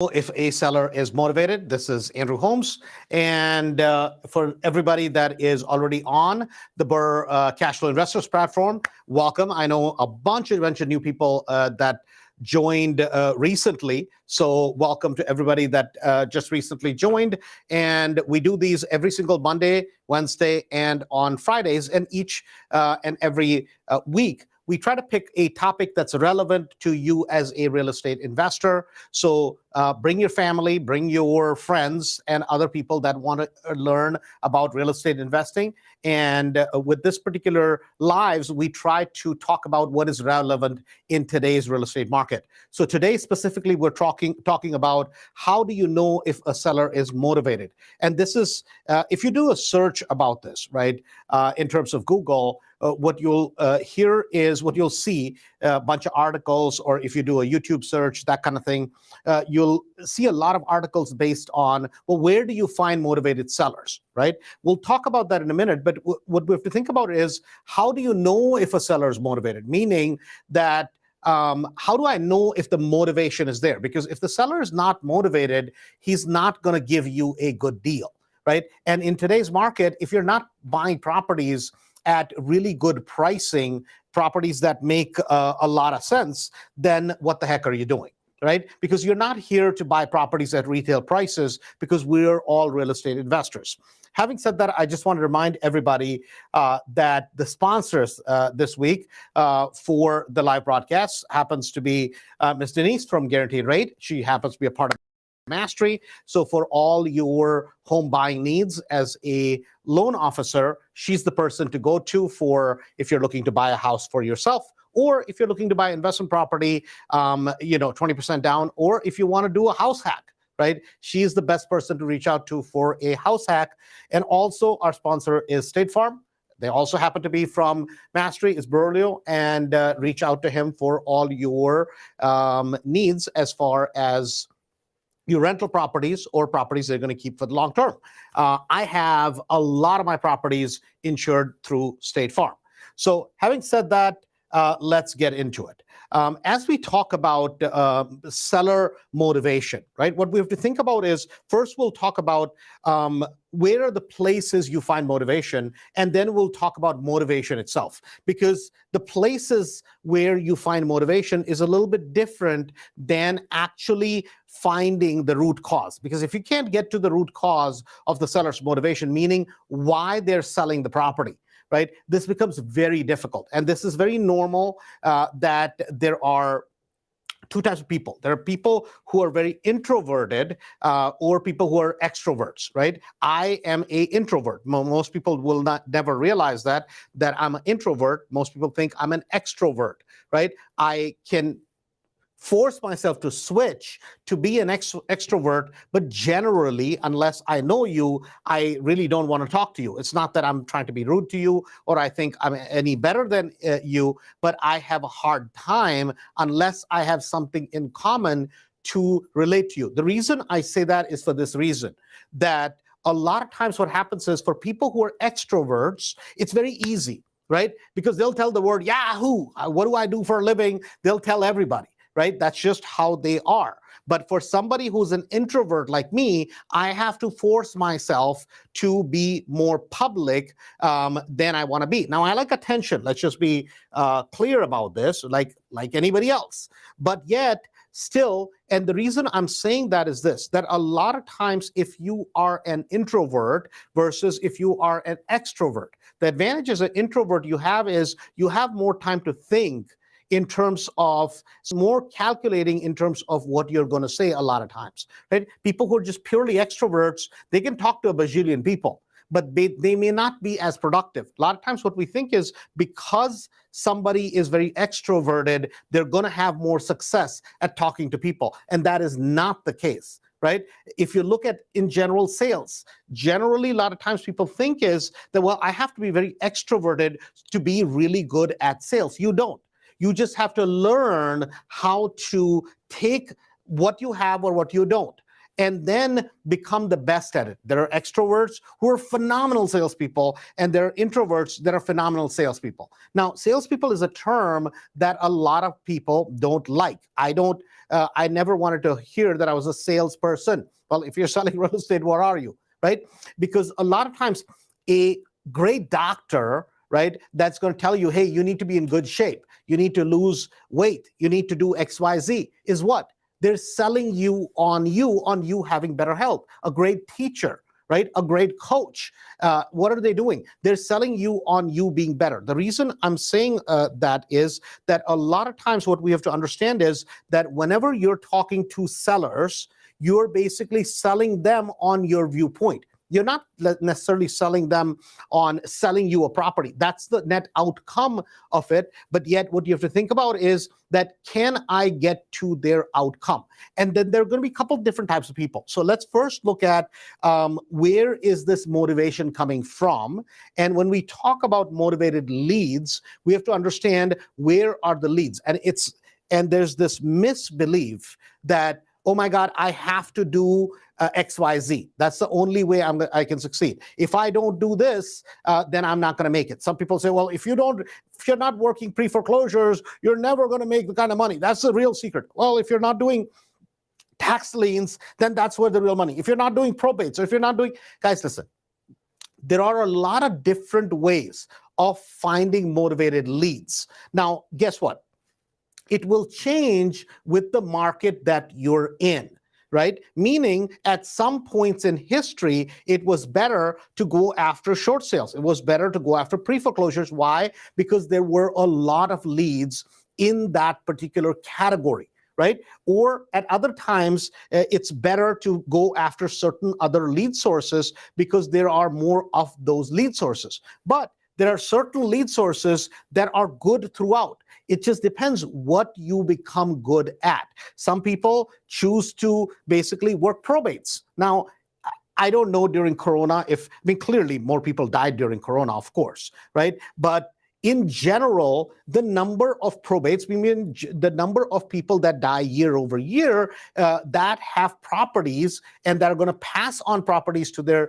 If a seller is motivated. This is Andrew Holmes. And for everybody that is already on the Burr Cash Flow Investors platform, welcome. I know a bunch of new people that joined recently. So welcome to everybody that just recently joined. And we do these every single Monday, Wednesday, and on Fridays. And each and every week, we try to pick a topic that's relevant to you as a real estate investor. So bring your family, bring your friends, and other people that want to learn about real estate investing. And with this particular lives, we try to talk about what is relevant in today's real estate market. So today specifically, we're talking about how do you know if a seller is motivated? And this is, if you do a search about this, right, in terms of Google, what you'll hear is what you'll see a bunch of articles, or if you do a YouTube search, that kind of thing, you'll see a lot of articles based on, well, where do you find motivated sellers, right? We'll talk about that in a minute, but what we have to think about is how do you know if a seller is motivated? Meaning that how do I know if the motivation is there? Because if the seller is not motivated, he's not going to give you a good deal, right? And in today's market, if you're not buying properties at really good pricing, properties that make a lot of sense, then what the heck are you doing, right? Because you're not here to buy properties at retail prices, because we're all real estate investors. Having said that, I just want to remind everybody that the sponsors this week for the live broadcast happens to be Ms. Denise from Guaranteed Rate. She happens to be a part of Mastery. So for all your home buying needs as a loan officer, she's the person to go to for if you're looking to buy a house for yourself, or if you're looking to buy investment property, 20% down, or if you want to do a house hack, right? She's the best person to reach out to for a house hack. And also our sponsor is State Farm. They also happen to be from Mastery, is Berlio, and reach out to him for all your needs as far as your rental properties or properties they're going to keep for the long term. I have a lot of my properties insured through State Farm. So having said that, let's get into it. As we talk about seller motivation, right, what we have to think about is, first we'll talk about where are the places you find motivation, and then we'll talk about motivation itself. Because the places where you find motivation is a little bit different than actually finding the root cause. Because if you can't get to the root cause of the seller's motivation, meaning why they're selling the property, right, this becomes very difficult. And this is very normal that there are two types of people. There are people who are very introverted or people who are extroverts, right? I am a introvert. Most people will never realize that I'm an introvert. Most people think I'm an extrovert, right? I can force myself to switch to be an extrovert, but generally, unless I know you, I really don't want to talk to you. It's not that I'm trying to be rude to you or I think I'm any better than you, but I have a hard time unless I have something in common to relate to you. The reason I say that is for this reason, that a lot of times what happens is for people who are extroverts, it's very easy, right? Because they'll tell the word Yahoo, what do I do for a living? They'll tell everybody. Right? That's just how they are. But for somebody who's an introvert like me, I have to force myself to be more public than I want to be. Now, I like attention. Let's just be clear about this, like anybody else. But yet, still, and the reason I'm saying that is this, that a lot of times if you are an introvert versus if you are an extrovert, the advantage as an introvert you have is you have more time to think in terms of more calculating in terms of what you're going to say a lot of times, right? People who are just purely extroverts, they can talk to a bajillion people, but they may not be as productive. A lot of times what we think is because somebody is very extroverted, they're going to have more success at talking to people. And that is not the case, right? If you look at in general sales, generally a lot of times people think is that, well, I have to be very extroverted to be really good at sales. You don't. You just have to learn how to take what you have or what you don't, and then become the best at it. There are extroverts who are phenomenal salespeople, and there are introverts that are phenomenal salespeople. Now, salespeople is a term that a lot of people don't like. I don't I never wanted to hear that I was a salesperson. Well, if you're selling real estate, what are you, right? Because a lot of times a great doctor, right, that's going to tell you, hey, you need to be in good shape, you need to lose weight, you need to do XYZ, is what? They're selling you having better health. A great teacher, right? A great coach. What are they doing? They're selling you on you being better. The reason I'm saying that is that a lot of times what we have to understand is that whenever you're talking to sellers, you're basically selling them on your viewpoint. You're not necessarily selling them on selling you a property. That's the net outcome of it. But yet what you have to think about is that, can I get to their outcome? And then there are going to be a couple of different types of people. So let's first look at where is this motivation coming from? And when we talk about motivated leads, we have to understand where are the leads. And there's this misbelief that, oh my God, I have to do XYZ. That's the only way I can succeed. If I don't do this, then I'm not going to make it. Some people say, well, if you're not working pre-foreclosures, you're never going to make the kind of money. That's the real secret. Well, if you're not doing tax liens, then that's where the real money. If you're not doing probates, or if you're not doing, guys, listen, there are a lot of different ways of finding motivated leads. Now, guess what? It will change with the market that you're in, right? Meaning at some points in history, it was better to go after short sales. It was better to go after pre-foreclosures. Why? Because there were a lot of leads in that particular category, right? Or at other times, it's better to go after certain other lead sources because there are more of those lead sources. But there are certain lead sources that are good throughout. It just depends what you become good at. Some people choose to basically work probates. Now, I don't know during Corona clearly more people died during Corona, of course, right? But in general, the number of probates, the number of people that die year over year that have properties and that are going to pass on properties to their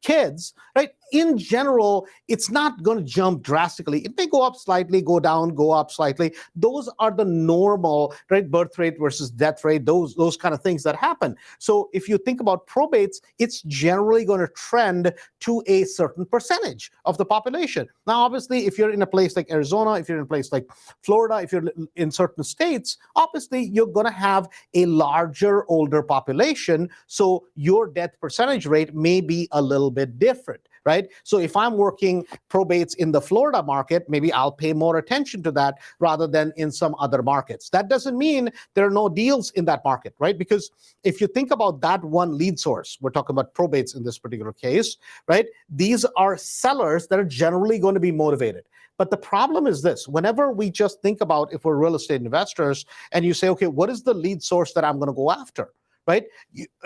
kids, right? In general, it's not going to jump drastically. It may go up slightly, go down, go up slightly. Those are the normal, right? Birth rate versus death rate, those kind of things that happen. So if you think about probates, it's generally going to trend to a certain percentage of the population. Now, obviously, if you're in a place like Arizona, if you're in a place like Florida, if you're in certain states, obviously you're going to have a larger, older population. So your death percentage rate may be a little bit different, right? So if I'm working probates in the Florida market, maybe I'll pay more attention to that rather than in some other markets. That doesn't mean there are no deals in that market, right? Because if you think about that one lead source, we're talking about probates in this particular case, right? These are sellers that are generally going to be motivated. But the problem is this: whenever we just think about, if we're real estate investors and you say, okay, what is the lead source that I'm going to go after, right?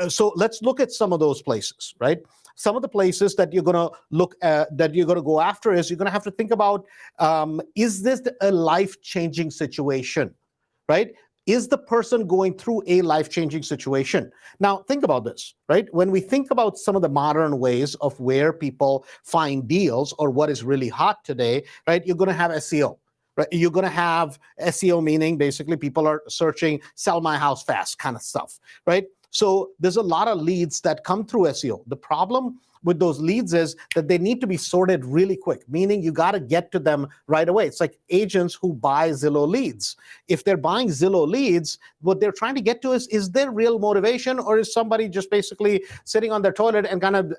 So let's look at some of those places, right? Some of the places that you're going to look at, that you're going to go after, is you're going to have to think about, is this a life-changing situation, right? Is the person going through a life-changing situation? Now, think about this, right? When we think about some of the modern ways of where people find deals or what is really hot today, right? You're going to have SEO. Right? You're going to have SEO, meaning basically people are searching sell my house fast kind of stuff, right? So there's a lot of leads that come through SEO. The problem with those leads is that they need to be sorted really quick, meaning you got to get to them right away. It's like agents who buy Zillow leads. If they're buying Zillow leads, what they're trying to get to is there real motivation, or is somebody just basically sitting on their toilet and kind of,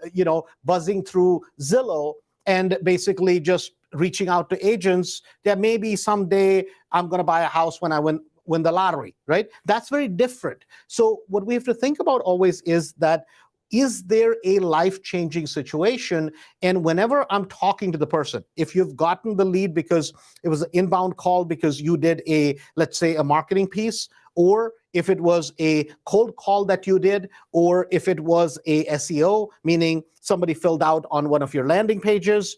buzzing through Zillow and basically just reaching out to agents that maybe someday I'm going to buy a house when I win the lottery, right? That's very different. So what we have to think about always is that, is there a life-changing situation? And whenever I'm talking to the person, if you've gotten the lead because it was an inbound call because you did let's say a marketing piece, or if it was a cold call that you did, or if it was a SEO, meaning somebody filled out on one of your landing pages,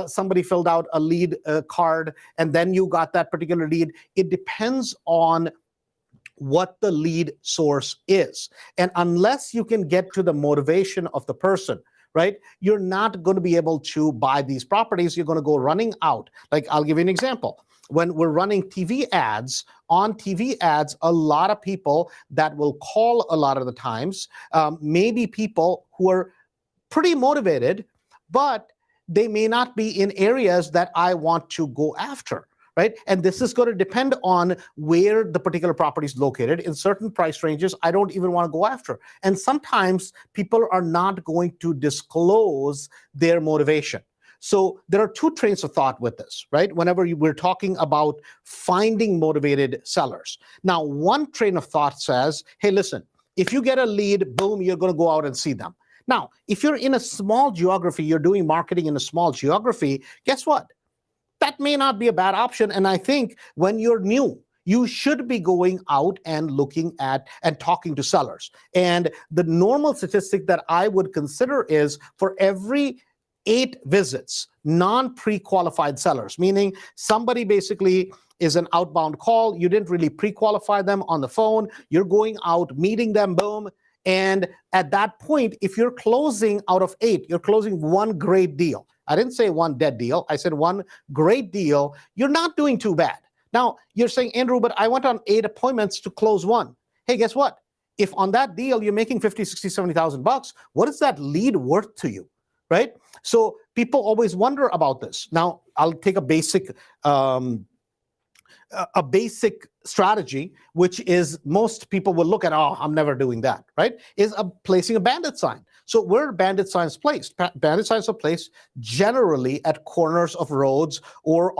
somebody filled out a lead card, and then you got that particular lead. It depends on what the lead source is. And unless you can get to the motivation of the person, right? You're not going to be able to buy these properties. You're going to go running out. Like, I'll give you an example. When we're running TV ads, on TV ads, a lot of people that will call a lot of the times, maybe people who are pretty motivated, but they may not be in areas that I want to go after, right? And this is going to depend on where the particular property is located. In certain price ranges, I don't even want to go after. And sometimes people are not going to disclose their motivation. So there are two trains of thought with this, right? Whenever we're talking about finding motivated sellers. Now, one train of thought says, hey, listen, if you get a lead, boom, you're going to go out and see them. Now, if you're in a small geography, you're doing marketing in a small geography, guess what? That may not be a bad option. And I think when you're new, you should be going out and looking at and talking to sellers. And the normal statistic that I would consider is for every 8 visits, non-pre-qualified sellers, meaning somebody basically is an outbound call. You didn't really pre-qualify them on the phone. You're going out, meeting them, boom. And at that point, if you're closing out of 8, you're closing one great deal. I didn't say one dead deal. I said one great deal. You're not doing too bad. Now, you're saying, Andrew, but I went on 8 appointments to close one. Hey, guess what? If on that deal, you're making 50, 60, 70,000 bucks, what is that lead worth to you, right? So people always wonder about this. Now, I'll take a basic strategy, which is most people will look at, oh, I'm never doing that, right? Is placing a bandit sign. So where are bandit signs placed? Bandit signs are placed generally at corners of roads or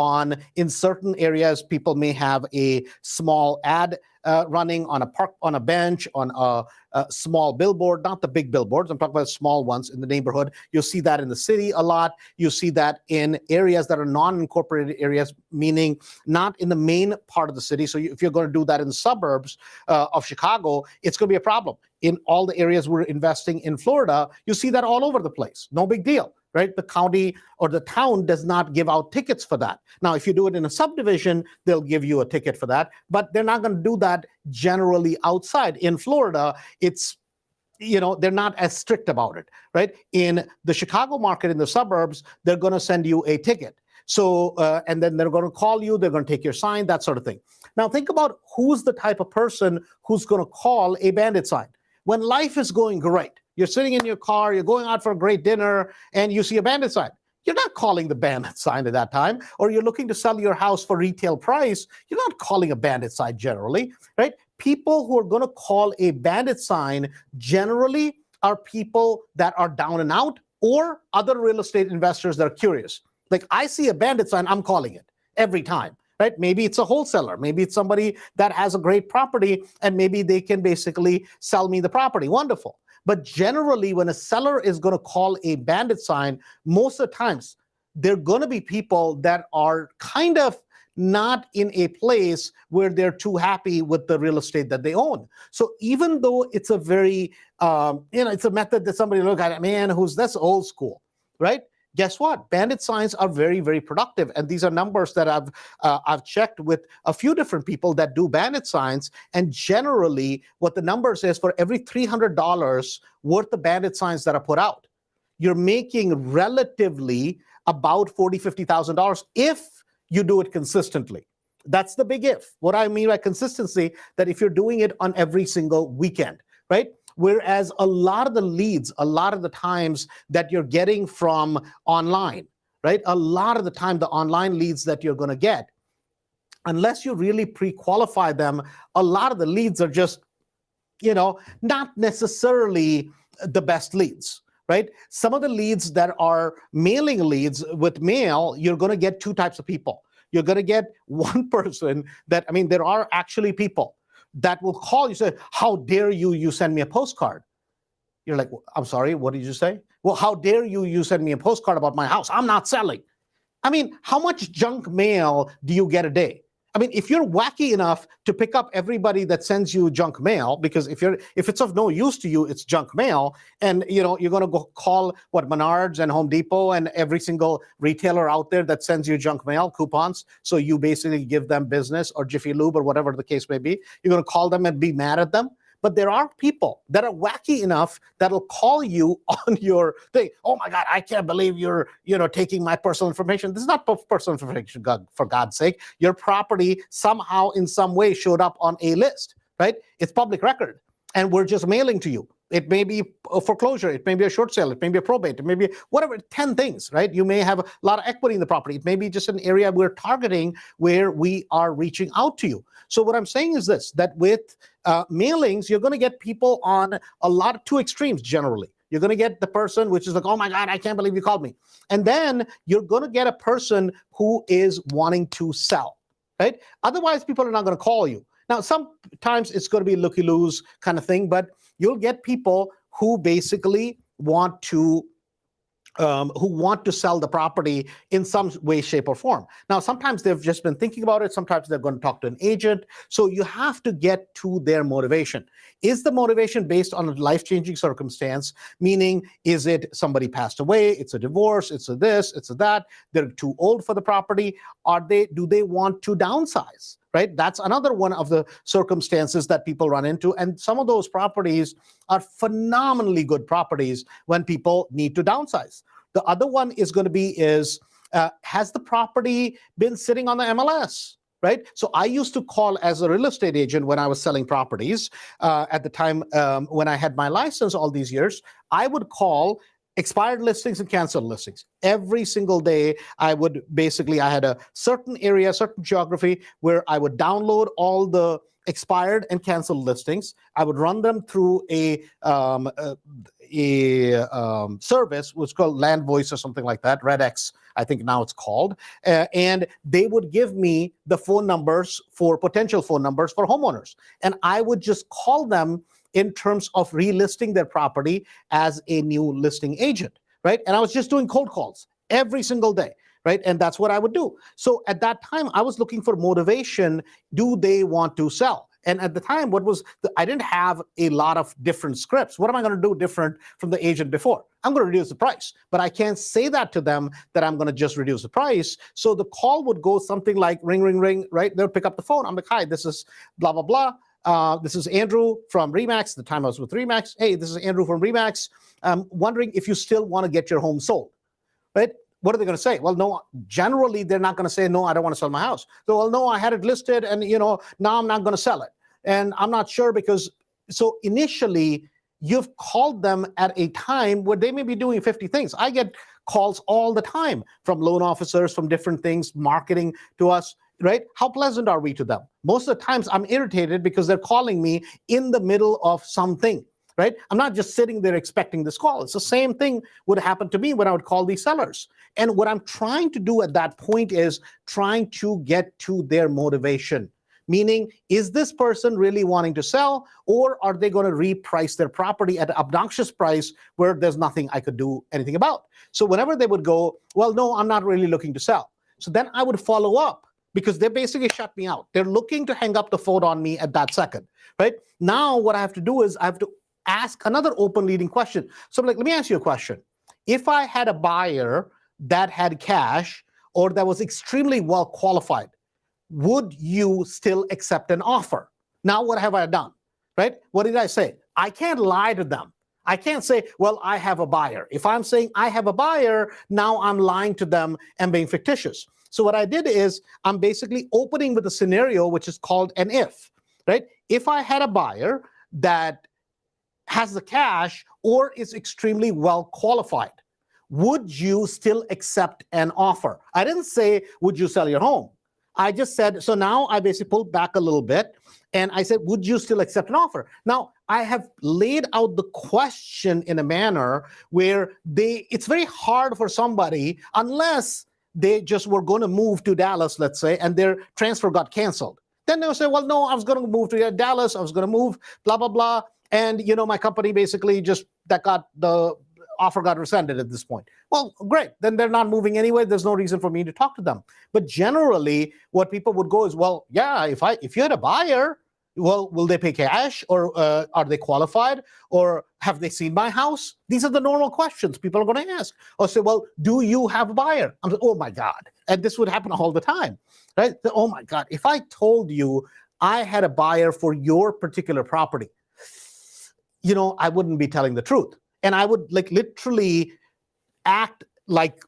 in certain areas. People may have a small ad running on a park, on a bench, on a small billboard, not the big billboards. I'm talking about small ones in the neighborhood. You'll see that in the city a lot. You see that in areas that are non-incorporated areas, meaning not in the main part of the city. So if you're going to do that in the suburbs of Chicago, it's going to be a problem. In all the areas we're investing in Florida, you see that all over the place. No big deal, right? The county or the town does not give out tickets for that. Now, if you do it in a subdivision, they'll give you a ticket for that, but they're not going to do that generally outside. In Florida, it's, they're not as strict about it, right? In the Chicago market, in the suburbs, they're going to send you a ticket. So, and then they're going to call you, they're going to take your sign, that sort of thing. Now, think about who's the type of person who's going to call a bandit sign. When life is going great, you're sitting in your car, you're going out for a great dinner, and you see a bandit sign. You're not calling the bandit sign at that time, or you're looking to sell your house for retail price. You're not calling a bandit sign generally, right? People who are going to call a bandit sign generally are people that are down and out or other real estate investors that are curious. Like, I see a bandit sign, I'm calling it every time. Right? Maybe it's a wholesaler. Maybe it's somebody that has a great property and maybe they can basically sell me the property. Wonderful. But generally, when a seller is going to call a bandit sign, most of the times, they're going to be people that are kind of not in a place where they're too happy with the real estate that they own. So even though it's a very, it's a method that somebody look at, man, that's old school, right? Guess what? Bandit signs are very, very productive. And these are numbers that I've checked with a few different people that do bandit signs. And generally, what the number says, for every $300 worth of bandit signs that are put out, you're making relatively about $40,000, $50,000 if you do it consistently. That's the big if. What I mean by consistency, that if you're doing it on every single weekend, right? Whereas a lot of the leads, a lot of the times that you're getting from online, right? A lot of the time, the online leads that you're going to get, unless you really pre-qualify them, a lot of the leads are just, not necessarily the best leads, right? Some of the leads that are mailing leads with mail, you're going to get 2 types of people. You're going to get one person there are actually people that will call you, say, how dare you send me a postcard? You're like, I'm sorry, what did you say? Well, how dare you send me a postcard about my house? I'm not selling. How much junk mail do you get a day? If you're wacky enough to pick up everybody that sends you junk mail, because if it's of no use to you, it's junk mail, and you're going to go call Menards and Home Depot and every single retailer out there that sends you junk mail coupons, so you basically give them business, or Jiffy Lube or whatever the case may be. You're going to call them and be mad at them. But there are people that are wacky enough that'll call you on your thing. Oh my God, I can't believe you're, taking my personal information. This is not personal information, God, for God's sake. Your property somehow in some way showed up on a list, right? It's public record. And we're just mailing to you. It may be a foreclosure, it may be a short sale, it may be a probate, it may be whatever, 10 things, right? You may have a lot of equity in the property. It may be just an area we're targeting where we are reaching out to you. So what I'm saying is this, that with mailings, you're going to get people on a lot of two extremes generally. You're going to get the person which is like, oh my God, I can't believe you called me. And then you're going to get a person who is wanting to sell, right? Otherwise, people are not going to call you. Now, sometimes it's going to be a looky-loos kind of thing, but you'll get people who basically want to sell the property in some way, shape, or form. Now, sometimes they've just been thinking about it. Sometimes they're going to talk to an agent. So you have to get to their motivation. Is the motivation based on a life-changing circumstance? Meaning, is it somebody passed away? It's a divorce. It's a this. It's a that. They're too old for the property. Do they want to downsize? Right? That's another one of the circumstances that people run into. And some of those properties are phenomenally good properties when people need to downsize. The other one is going to be has the property been sitting on the MLS? Right? So I used to call as a real estate agent when I was selling properties at the time when I had my license all these years. I would call expired listings and canceled listings. Every single day, I had a certain area, certain geography where I would download all the expired and canceled listings. I would run them through a service which is called Land Voice or something like that, RedX, I think now it's called. And they would give me the potential phone numbers for homeowners. And I would just call them in terms of relisting their property as a new listing agent, right? And I was just doing cold calls every single day, right? And that's what I would do. So at that time, I was looking for motivation. Do they want to sell? And at the time, I didn't have a lot of different scripts. What am I going to do different from the agent before? I'm going to reduce the price, but I can't say that to them that I'm going to just reduce the price. So the call would go something like ring, ring, ring, right? They'll pick up the phone. I'm like, hi, this is blah, blah, blah. This is Andrew from Remax. The time I was with Remax. Hey, this is Andrew from Remax. I'm wondering if you still want to get your home sold, right? What are they going to say? Well, no, generally, they're not going to say, no, I don't want to sell my house. So, well, no, I had it listed and, now I'm not going to sell it. And I'm not sure so initially, you've called them at a time where they may be doing 50 things. I get calls all the time from loan officers, from different things, marketing to us. Right? How pleasant are we to them? Most of the times I'm irritated because they're calling me in the middle of something, right? I'm not just sitting there expecting this call. It's the same thing would happen to me when I would call these sellers. And what I'm trying to do at that point is trying to get to their motivation. Meaning, is this person really wanting to sell, or are they going to reprice their property at an obnoxious price where there's nothing I could do anything about? So whenever they would go, well, no, I'm not really looking to sell. So then I would follow up, because they basically shut me out. They're looking to hang up the phone on me at that second, right? Now what I have to do is I have to ask another open leading question. So I'm like, let me ask you a question. If I had a buyer that had cash or that was extremely well qualified, would you still accept an offer? Now what have I done, right? What did I say? I can't lie to them. I can't say, well, I have a buyer. If I'm saying I have a buyer, now I'm lying to them and being fictitious. So what I did is I'm basically opening with a scenario which is called an if, right? If I had a buyer that has the cash or is extremely well qualified, would you still accept an offer? I didn't say, would you sell your home? I just said, so now I basically pulled back a little bit and I said, would you still accept an offer? Now, I have laid out the question in a manner where it's very hard for somebody, unless they just were going to move to Dallas, let's say, and their transfer got canceled. Then they'll say, well, no, I was going to move to Dallas. I was going to move, blah, blah, blah. And, my company basically the offer got rescinded at this point. Well, great. Then they're not moving anyway. There's no reason for me to talk to them. But generally, what people would go is, well, yeah, if you had a buyer, well, will they pay cash, or are they qualified, or have they seen my house? These are the normal questions people are going to ask. Or say, well, do you have a buyer? I'm like, oh my God. And this would happen all the time, right? Oh my God. If I told you I had a buyer for your particular property, I wouldn't be telling the truth. And I would like literally act like,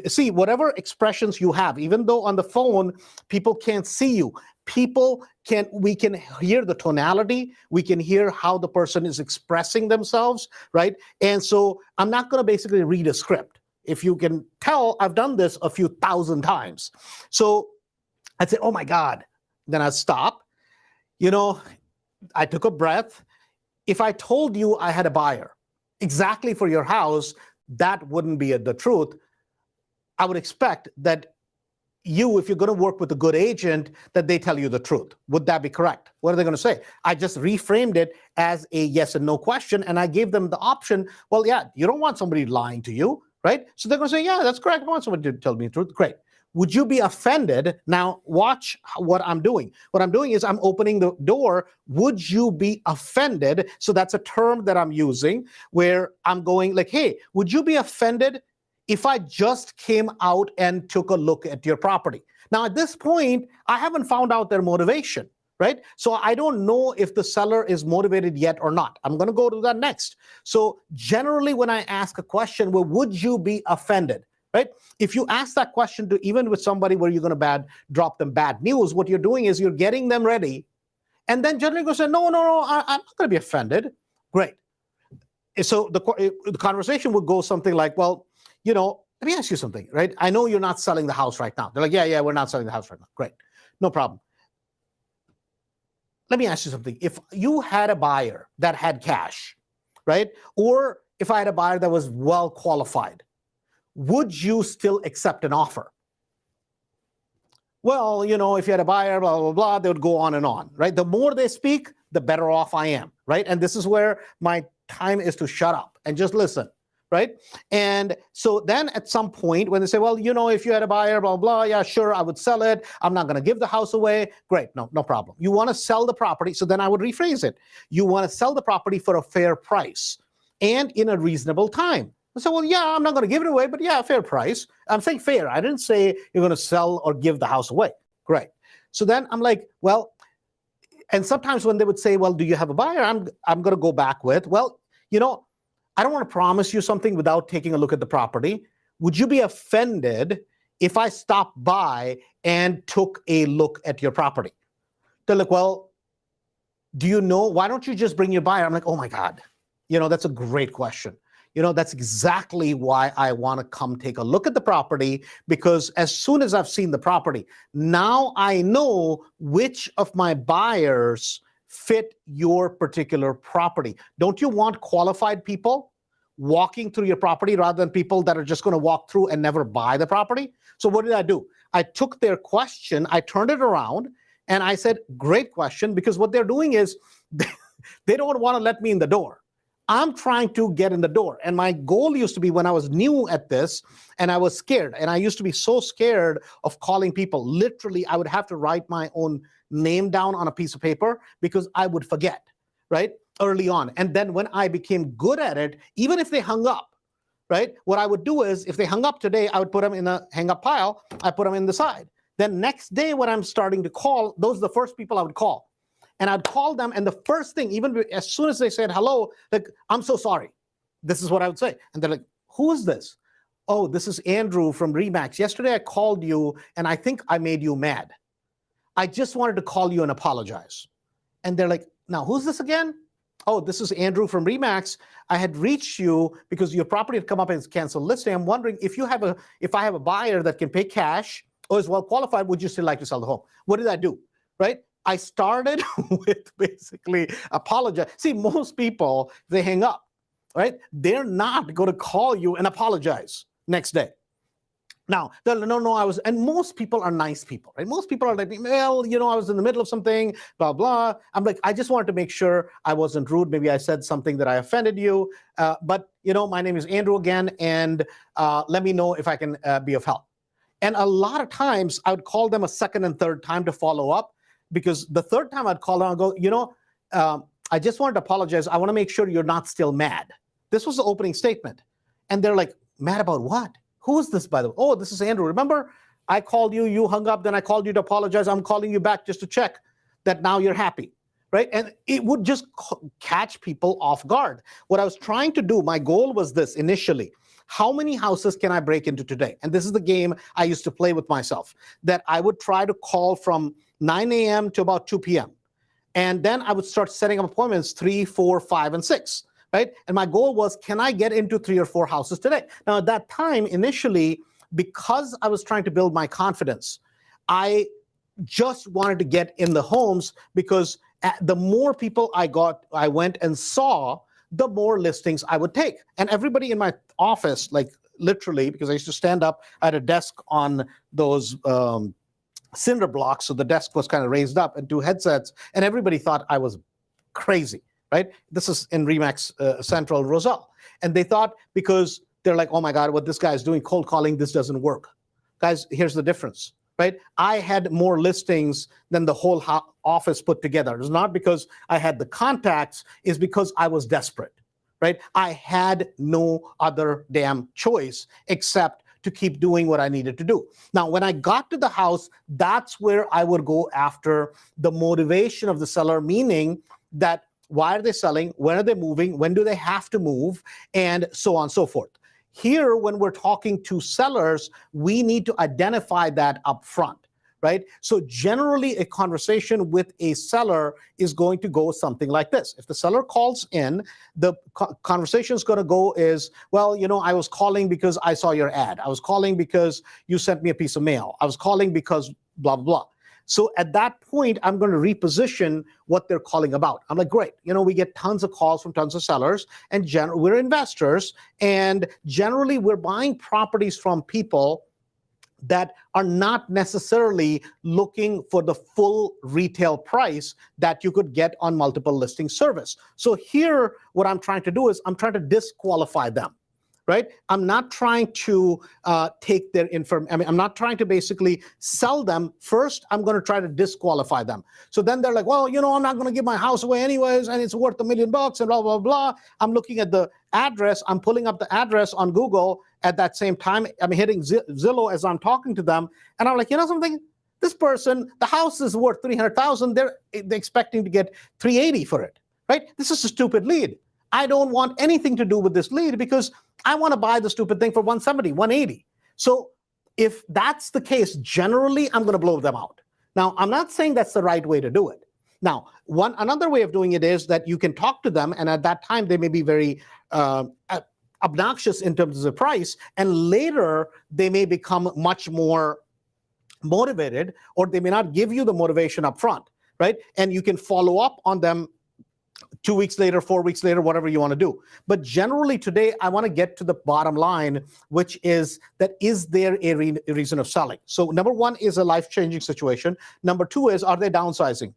see, whatever expressions you have, even though on the phone, people can't see you. We can hear the tonality. We can hear how the person is expressing themselves, right? And so I'm not going to basically read a script. If you can tell, I've done this a few thousand times. So I'd say, oh my God. Then I'd stop. I took a breath. If I told you I had a buyer exactly for your house, that wouldn't be the truth. I would expect that if you're going to work with a good agent, that they tell you the truth. Would that be correct? What are they going to say? I just reframed it as a yes and no question, and I gave them the option. Well, yeah, you don't want somebody lying to you, right? So they're going to say, yeah, that's correct. I want somebody to tell me the truth. Great. Would you be offended? Now, watch what I'm doing. What I'm doing is I'm opening the door. Would you be offended? So that's a term that I'm using where I'm going like, hey, would you be offended if I just came out and took a look at your property? Now, at this point, I haven't found out their motivation, right? So I don't know if the seller is motivated yet or not. I'm going to go to that next. So generally, when I ask a question, well, would you be offended? Right? If you ask that question to even with somebody where you're going to drop them bad news, what you're doing is you're getting them ready. And then generally going to say, no, I'm not going to be offended. Great. So the conversation would go something like, well, let me ask you something, right? I know you're not selling the house right now. They're like, yeah, we're not selling the house right now. Great. No problem. Let me ask you something. If you had a buyer that had cash, right? Or if I had a buyer that was well qualified, would you still accept an offer? Well, if you had a buyer, blah, blah, blah, they would go on and on, right? The more they speak, the better off I am, right? And this is where my time is to shut up and just listen, right? And so then at some point when they say, well, if you had a buyer, blah, blah, yeah, sure, I would sell it. I'm not going to give the house away. Great, no problem. You want to sell the property. So then I would rephrase it. You want to sell the property for a fair price and in a reasonable time. I said, well, yeah, I'm not going to give it away, but yeah, fair price. I'm saying fair. I didn't say you're going to sell or give the house away. Great. So then I'm like, well, and sometimes when they would say, well, do you have a buyer? I'm going to go back with, well, I don't want to promise you something without taking a look at the property. Would you be offended if I stopped by and took a look at your property? They're like, well, do you know? Why don't you just bring your buyer? I'm like, oh my God, that's a great question. That's exactly why I want to come take a look at the property, because as soon as I've seen the property, now I know which of my buyers fit your particular property. Don't you want qualified people walking through your property rather than people that are just going to walk through and never buy the property? So what did I do? I took their question, I turned it around, and I said, great question, because what they're doing is they don't want to let me in the door. I'm trying to get in the door. And my goal used to be when I was new at this and I was scared, and I used to be so scared of calling people. Literally, I would have to write my own name down on a piece of paper because I would forget, right? Early on. And then when I became good at it, even if they hung up, right? What I would do is if they hung up today, I would put them in a hang up pile. I put them in the side. Then next day when I'm starting to call, those are the first people I would call. And I'd call them, and the first thing, even as soon as they said hello, like, I'm so sorry. This is what I would say. And they're like, who is this? Oh, this is Andrew from Remax. Yesterday I called you, and I think I made you mad. I just wanted to call you and apologize. And they're like, now, who's this again? Oh, this is Andrew from Remax. I had reached you because your property had come up as canceled listing. I'm wondering if I have a buyer that can pay cash or is well qualified, would you still like to sell the home? What did I do, right? I started with basically apologize. See, most people, they hang up, right? They're not going to call you and apologize next day. Now, and most people are nice people, right? Most people are like, well, I was in the middle of something, blah, blah. I'm like, I just wanted to make sure I wasn't rude. Maybe I said something that I offended you. But, my name is Andrew again, and let me know if I can be of help. And a lot of times I would call them a second and third time to follow up, because the third time I'd call them and go, I just wanted to apologize. I want to make sure you're not still mad. This was the opening statement. And they're like, mad about what? Who is this, by the way? Oh, this is Andrew. Remember, I called you, you hung up, then I called you to apologize. I'm calling you back just to check that now you're happy. right? And it would just catch people off guard. What I was trying to do, my goal was this initially. How many houses can I break into today? And this is the game I used to play with myself, that I would try to call from 9 a.m. to about 2 p.m. And then I would start setting up appointments 3, 4, 5, and 6, right? And my goal was, can I get into 3 or 4 houses today? Now, at that time, initially, because I was trying to build my confidence, I just wanted to get in the homes because the more people I went and saw, the more listings I would take. And everybody in my office, like literally, because I used to stand up, I had a desk on those cinder blocks, so the desk was kind of raised up, and 2 headsets, and everybody thought I was crazy, right? This is in Remax Central Roselle. And they thought, because they're like, oh my God, what this guy is doing, cold calling, this doesn't work. Guys, here's the difference, right? I had more listings than the whole office put together. It's not because I had the contacts, it's because I was desperate, right? I had no other damn choice except to keep doing what I needed to do. Now, when I got to the house, that's where I would go after the motivation of the seller, meaning that why are they selling? When are they moving? When do they have to move? And so on and so forth. Here, when we're talking to sellers, we need to identify that up front, right? So generally, a conversation with a seller is going to go something like this. If the seller calls in, the conversation is going to go is, well, I was calling because I saw your ad. I was calling because you sent me a piece of mail. I was calling because blah, blah, blah. So at that point, I'm going to reposition what they're calling about. I'm like, great. We get tons of calls from tons of sellers, and we're investors, and generally we're buying properties from people that are not necessarily looking for the full retail price that you could get on multiple listing service. So here, what I'm trying to do is I'm trying to disqualify them, right? I'm not trying to take their information. I'm not trying to basically sell them. First, I'm going to try to disqualify them. So then they're like, well, I'm not going to give my house away anyways, and it's worth $1 million and blah, blah, blah. I'm looking at the address. I'm pulling up the address on Google. At that same time, I'm hitting Zillow as I'm talking to them. And I'm like, something? This person, the house is worth $300,000. They're expecting to get $380 for it, right? This is a stupid lead. I don't want anything to do with this lead because I want to buy the stupid thing for $170, $180. So if that's the case, generally, I'm going to blow them out. Now, I'm not saying that's the right way to do it. Now, another way of doing it is that you can talk to them, and at that time, they may be very obnoxious in terms of the price, and later they may become much more motivated, or they may not give you the motivation up front, right? And you can follow up on them 2 weeks later, 4 weeks later, whatever you want to do. But generally today, I want to get to the bottom line, which is that is there a reason of selling? So number 1 is a life-changing situation. Number 2 is, are they downsizing?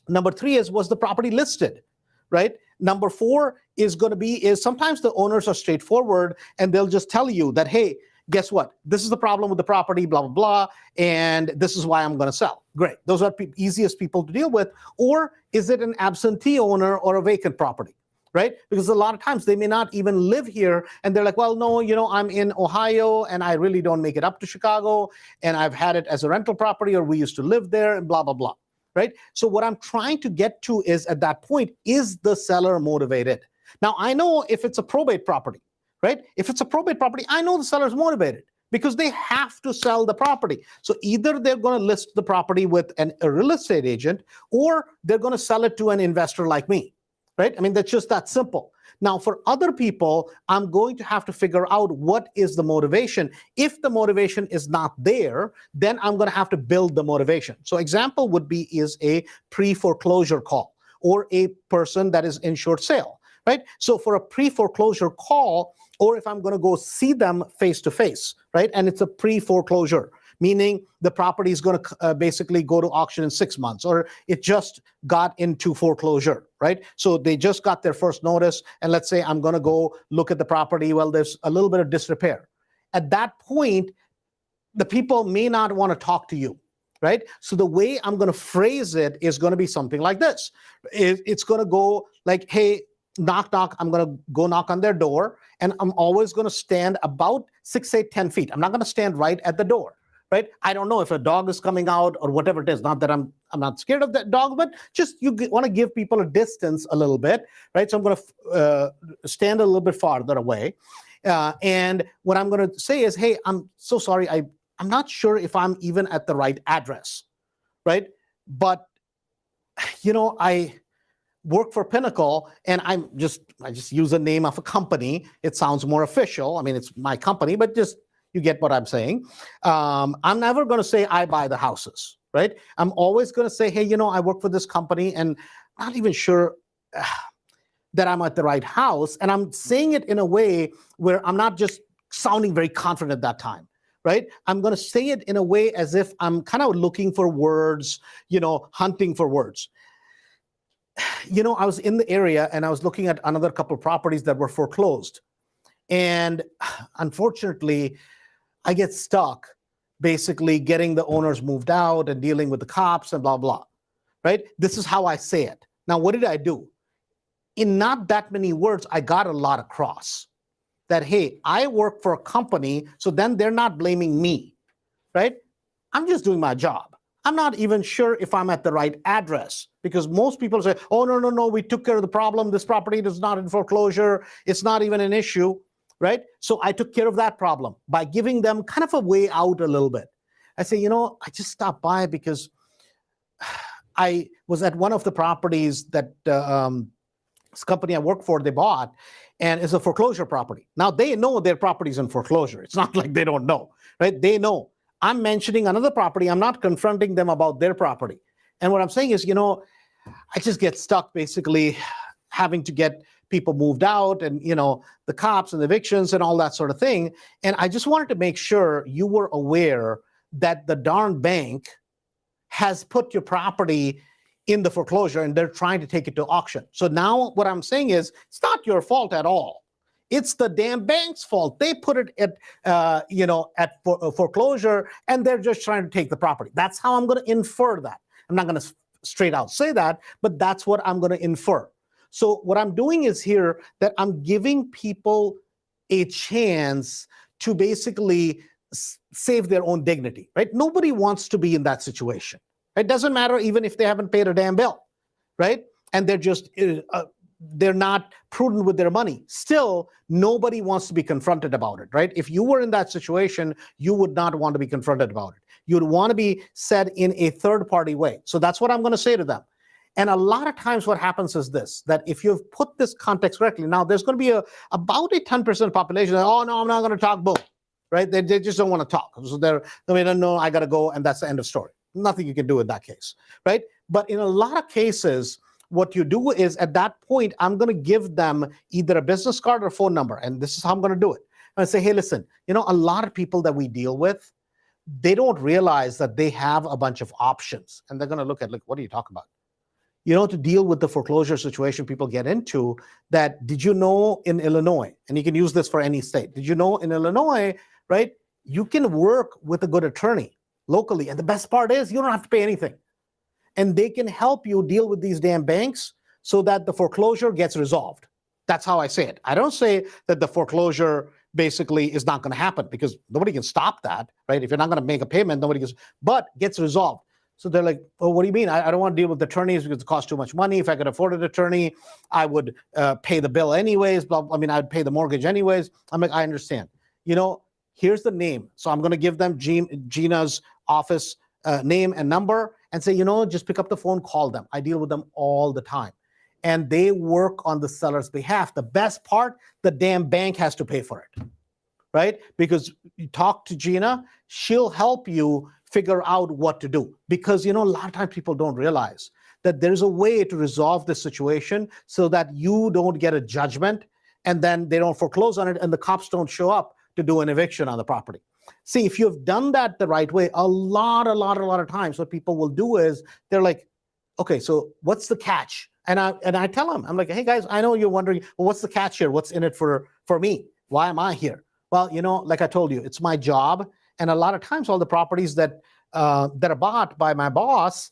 Number 3 is, was the property listed, right? Number 4 is going to be, sometimes the owners are straightforward and they'll just tell you that, hey, guess what? This is the problem with the property, blah, blah, blah, and this is why I'm going to sell. Great. Those are easiest people to deal with. Or is it an absentee owner or a vacant property, right? Because a lot of times they may not even live here, and they're like, well, no, I'm in Ohio and I really don't make it up to Chicago, and I've had it as a rental property, or we used to live there, and blah, blah, blah. Right? So what I'm trying to get to is, at that point, is the seller motivated? Now, I know if it's a probate property, right? If it's a probate property, I know the seller's motivated because they have to sell the property. So either they're going to list the property with a real estate agent, or they're going to sell it to an investor like me, right? I mean, that's just that simple. Now, for other people, I'm going to have to figure out what is the motivation. If the motivation is not there, then I'm going to have to build the motivation. So example would be is a pre-foreclosure call, or a person that is in short sale, right? So for a pre-foreclosure call, or if I'm going to go see them face-to-face, right? And it's a pre-foreclosure, meaning the property is going to basically go to auction in 6 months, or it just got into foreclosure, right? So they just got their first notice, and let's say I'm going to go look at the property. Well, there's a little bit of disrepair. At that point, the people may not want to talk to you, right? So the way I'm going to phrase it is going to be something like this. It's going to go like, hey, knock, knock. I'm going to go knock on their door, and I'm always going to stand about 6, 8, 10 feet. I'm not going to stand right at the door, right? I don't know if a dog is coming out or whatever it is. Not that I'm not scared of that dog, but just you want to give people a distance a little bit, right? So I'm going to stand a little bit farther away. And what I'm going to say is, hey, I'm so sorry. I'm not sure if I'm even at the right address, right? But, I work for Pinnacle, and I just use the name of a company. It sounds more official. I mean, it's my company, but just you get what I'm saying. I'm never going to say I buy the houses, right? I'm always going to say, hey, I work for this company, and I'm not even sure that I'm at the right house. And I'm saying it in a way where I'm not just sounding very confident at that time, right? I'm going to say it in a way as if I'm kind of looking for words, hunting for words. I was in the area and I was looking at another couple of properties that were foreclosed. And unfortunately, I get stuck basically getting the owners moved out and dealing with the cops and blah, blah, right? This is how I say it. Now, what did I do? In not that many words, I got a lot across that, hey, I work for a company, so then they're not blaming me, right? I'm just doing my job. I'm not even sure if I'm at the right address, because most people say, oh, no, we took care of the problem. This property is not in foreclosure. It's not even an issue, right? So I took care of that problem by giving them kind of a way out a little bit. I say, I just stopped by because I was at one of the properties that this company I work for, they bought, and it's a foreclosure property. Now, they know their property's in foreclosure. It's not like they don't know, right? They know. I'm mentioning another property. I'm not confronting them about their property. And what I'm saying is, I just get stuck basically having to get people moved out and, the cops and the evictions and all that sort of thing. And I just wanted to make sure you were aware that the darn bank has put your property in the foreclosure and they're trying to take it to auction. So now what I'm saying is, it's not your fault at all. It's the damn bank's fault. They put it at foreclosure, and they're just trying to take the property. That's how I'm going to infer that. I'm not going to straight out say that, but that's what I'm going to infer. So what I'm doing is here that I'm giving people a chance to basically save their own dignity, right? Nobody wants to be in that situation. It doesn't matter even if they haven't paid a damn bill, right? And they're just they're not prudent with their money. Still, nobody wants to be confronted about it, right? If you were in that situation, you would not want to be confronted about it. You'd want to be said in a third-party way. So that's what I'm going to say to them. And a lot of times what happens is this, that if you've put this context correctly, now there's going to be about a 10% population that, oh, no, I'm not going to talk, boom, right? They just don't want to talk. So they don't know, I got to go, and that's the end of story. Nothing you can do in that case, right? But in a lot of cases, what you do is at that point, I'm going to give them either a business card or phone number. And this is how I'm going to do it. And I say, hey, listen, a lot of people that we deal with, they don't realize that they have a bunch of options. And they're going to look at, like, what are you talking about? To deal with the foreclosure situation people get into, that did you know in Illinois, and you can use this for any state, did you know in Illinois, right, you can work with a good attorney locally. And the best part is you don't have to pay anything. And they can help you deal with these damn banks so that the foreclosure gets resolved. That's how I say it. I don't say that the foreclosure basically is not going to happen, because nobody can stop that, right? If you're not going to make a payment, nobody gets, but gets resolved. So they're like, oh, what do you mean? I don't want to deal with attorneys because it costs too much money. If I could afford an attorney, I would pay the bill anyways. I'd pay the mortgage anyways. I'm like, I understand. Here's the name. So I'm going to give them Gina's office name and number and say, just pick up the phone, call them. I deal with them all the time. And they work on the seller's behalf. The best part, the damn bank has to pay for it, right? Because you talk to Gina, she'll help you figure out what to do. Because, a lot of times people don't realize that there's a way to resolve this situation so that you don't get a judgment and then they don't foreclose on it and the cops don't show up to do an eviction on the property. See, if you've done that the right way, a lot of times what people will do is they're like, okay, so what's the catch? And I tell them, I'm like, hey guys, I know you're wondering, well, what's the catch here? What's in it for me? Why am I here? Well, like I told you, it's my job. And a lot of times all the properties that are bought by my boss,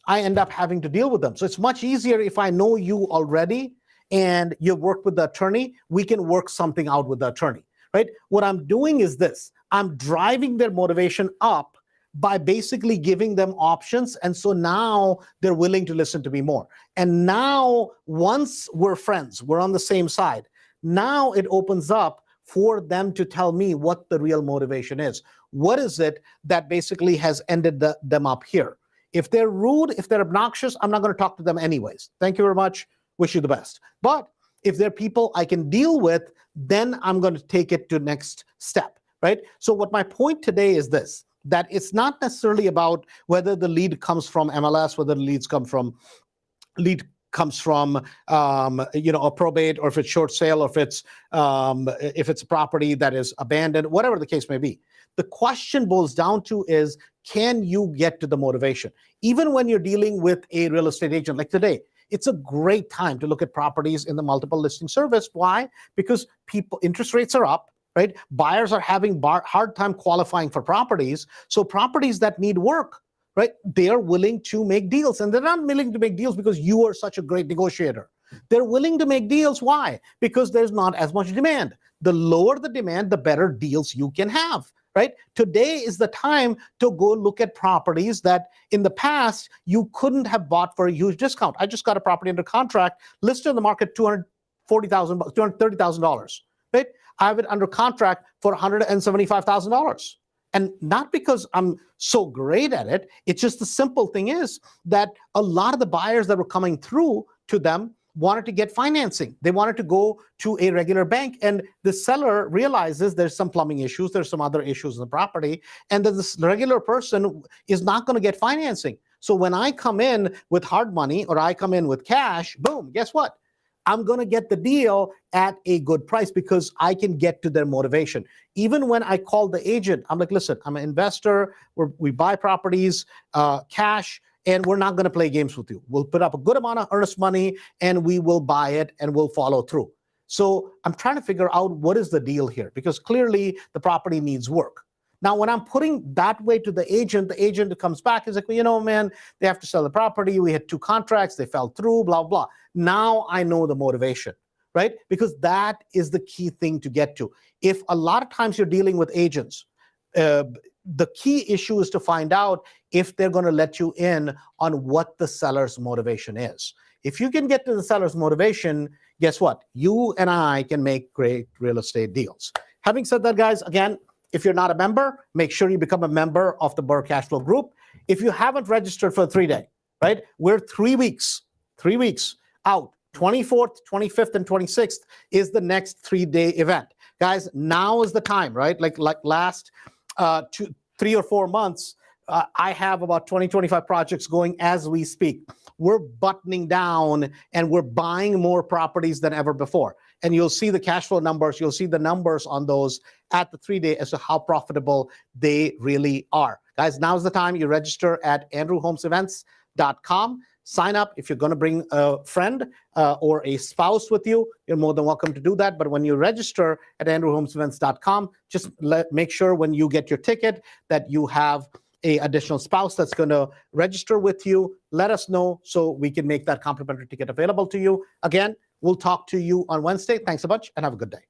I end up having to deal with them. So it's much easier if I know you already and you work with the attorney, we can work something out with the attorney. Right? What I'm doing is this. I'm driving their motivation up by basically giving them options. And so now they're willing to listen to me more. And now, once we're friends, we're on the same side, now it opens up for them to tell me what the real motivation is. What is it that basically has ended them up here? If they're rude, if they're obnoxious, I'm not going to talk to them anyways. Thank you very much. Wish you the best. But if they're people I can deal with, then I'm going to take it to next step, right? So what my point today is this, that it's not necessarily about whether the lead comes from MLS, whether the lead comes from a probate, or if it's short sale, or if it's a property that is abandoned, whatever the case may be. The question boils down to is, can you get to the motivation? Even when you're dealing with a real estate agent like today, it's a great time to look at properties in the multiple listing service. Why? Because interest rates are up, right? Buyers are having hard time qualifying for properties. So properties that need work, right? They are willing to make deals, and they're not willing to make deals because you are such a great negotiator. They're willing to make deals. Why? Because there's not as much demand. The lower the demand, the better deals you can have, right? Today is the time to go look at properties that in the past you couldn't have bought for a huge discount. I just got a property under contract, listed on the market $240,000, $230,000, right? I have it under contract for $175,000. And not because I'm so great at it, it's just the simple thing is that a lot of the buyers that were coming through to them wanted to get financing. They wanted to go to a regular bank, and the seller realizes there's some plumbing issues, there's some other issues in the property, and that this regular person is not going to get financing. So when I come in with hard money, or I come in with cash, boom, guess what? I'm going to get the deal at a good price because I can get to their motivation. Even when I call the agent, I'm like, listen, I'm an investor. We buy properties, cash, and we're not going to play games with you. We'll put up a good amount of earnest money, and we will buy it, and we'll follow through. So I'm trying to figure out what is the deal here, because clearly the property needs work. Now, when I'm putting that way to the agent comes back, is like, well, you know, man, they have to sell the property. We had 2 contracts. They fell through, blah, blah. Now I know the motivation, right? Because that is the key thing to get to. If a lot of times you're dealing with agents, the key issue is to find out if they're going to let you in on what the seller's motivation is. If you can get to the seller's motivation, guess what? You and I can make great real estate deals. Having said that, guys, again, if you're not a member, make sure you become a member of the Burr Cashflow Group. If you haven't registered for a 3-day, right? We're 3 weeks out. 24th, 25th, and 26th is the next 3-day event. Guys, now is the time, right? Like last 3 or 4 months, I have about 20, 25 projects going as we speak. We're buttoning down and we're buying more properties than ever before. And you'll see the cash flow numbers, you'll see the numbers on those at the 3-day as to how profitable they really are. Guys, now's the time. You register at andrewholmesevents.com. Sign up. If you're going to bring a friend or a spouse with you, you're more than welcome to do that. But when you register at andrewholmesevents.com, just make sure when you get your ticket that you have an additional spouse that's going to register with you. Let us know so we can make that complimentary ticket available to you. Again, we'll talk to you on Wednesday. Thanks a bunch and have a good day.